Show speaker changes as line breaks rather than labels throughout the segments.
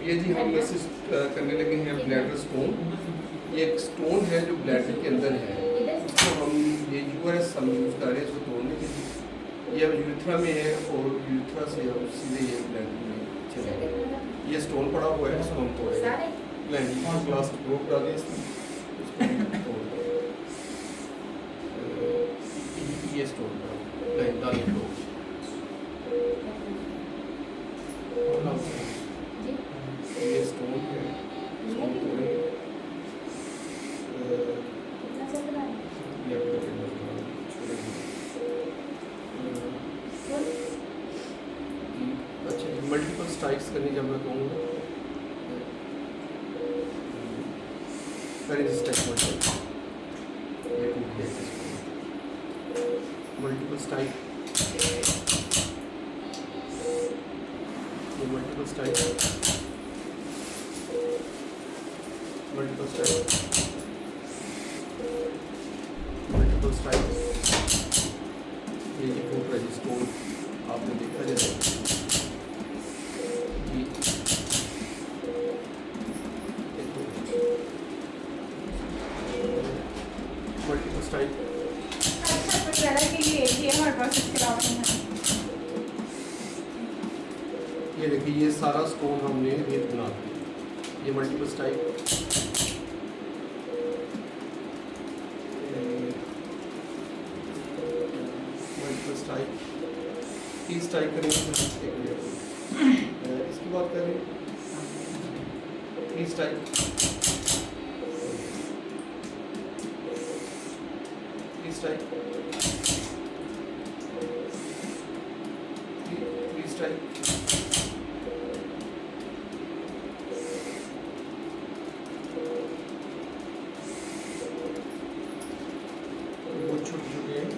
ये जी हम असिस्ट करने लगे हैं ब्लैडर स्टोन। ये एक स्टोन है जो ब्लैडर के अंदर है, इसको हम ये यूआरएस हम यूज़ कर रहे हैं इसको तोड़ने के लिए। ये अब यूरेथ्रा में है और यूरेथ्रा से हम सीधे ये ब्लैडर में चले गए। ये स्टोन पड़ा हुआ है, इसको हम तोड़ेंगे। ब्लैंड ग्लास ग्रुप डालें इसमें, इसको हम तोड़ दें। ये स्टोन पड़ा ब्लैंड डालें तो ये स्टोन है, इसको हम तोड़ेंगे। ये अपने छोड़ेंगे। अच्छा, मल्टीपल स्ट्राइक्स करनी जब मैं कहूँगा करें स्ट्राइक ये टूट गया। मल्टीपल स्ट्राइक, ये multiple strike, multiple strike, multiple strike. ये टूट रहा है स्टोन, आपने देखा जैसे मल्टीपल स्ट्राइक। ये देखिए ये सारा स्टोन हमने रेत बना दिया। ये multiple strike, multiple strike, 3 strike करेंगे। इसकी बात करें 3 स्ट्राइक, 3 स्ट्राइक, 3 स्ट्राइक। बहुत छोटे छोटे हैं।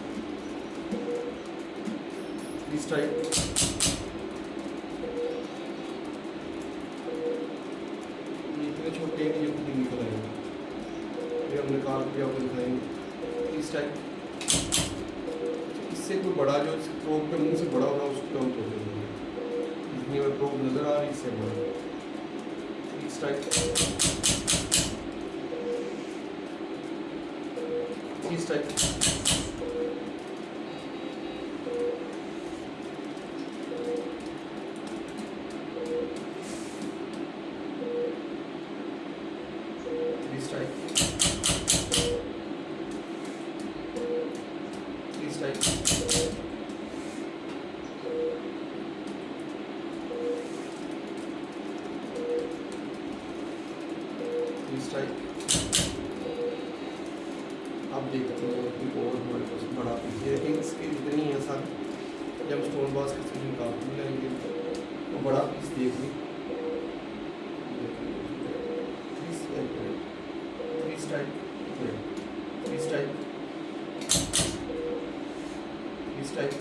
3 स्ट्राइक, इतने छोटे हैं कि ये खुद ही निकल आएंगे। ये हमने काट के आपको दिखाएंगे। 3 स्ट्राइक। इससे कोई बड़ा जो प्रोब के मुंह से बड़ा होगा उसको हम तोड़ देंगे। जितनी में प्रोब नजर आ रही इससे बड़ा। 3 स्ट्राइक, 3 स्ट्राइक। आप देखते हैं कि और हमारे पास बड़ा पीस है, लेकिन इसकी इतनी है सर जब स्टोन बॉक्स किसी निकाल लेंगे तो बड़ा पीस देख लें। 3 strike, 3 strike, 3 strike, 3 strike,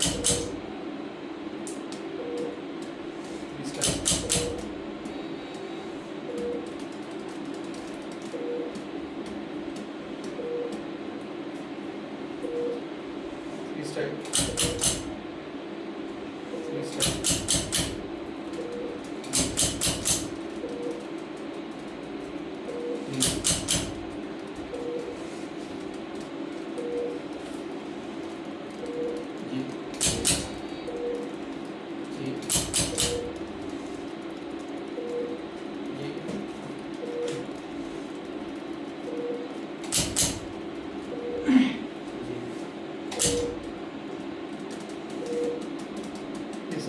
3 strike, 3 strike,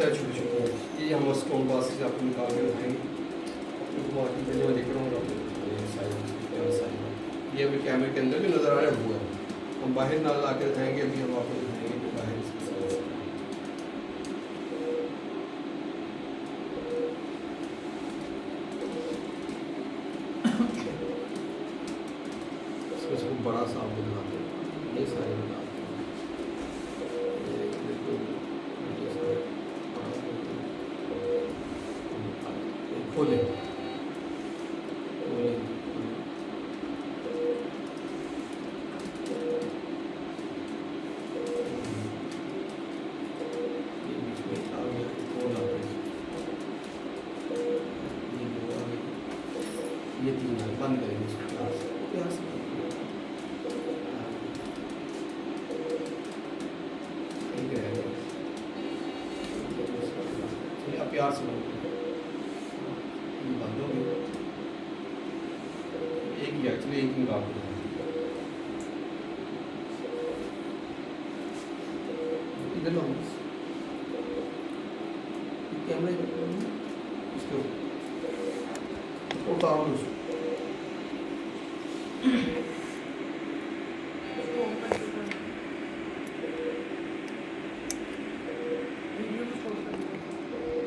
छोटे छोटे ये हम स्टोन बास से आपको निकाल के रखेंगे। आपको मार्केट में दिख रहा हूँ ये अभी कैमरे के अंदर भी नज़र आ रहा है, हुआ है। हम बाहर ना ला के दिखाएंगे, अभी हम आपको दिखाएंगे कि बाहर इसको बड़ा सा आपको दिखाते हैं। ये सारे बताते हैं खोले ये 3 है, बंद करेंगे इसको प्यार से, प्यार से बंद करेंगे। ठीक है, चलिए अब प्यार से बंद करें, ये बंद हो गया। एक ही एक्चुअली एक ही निकाल दो, इधर लो कैमरे इसके ऊपर उतारो उसको।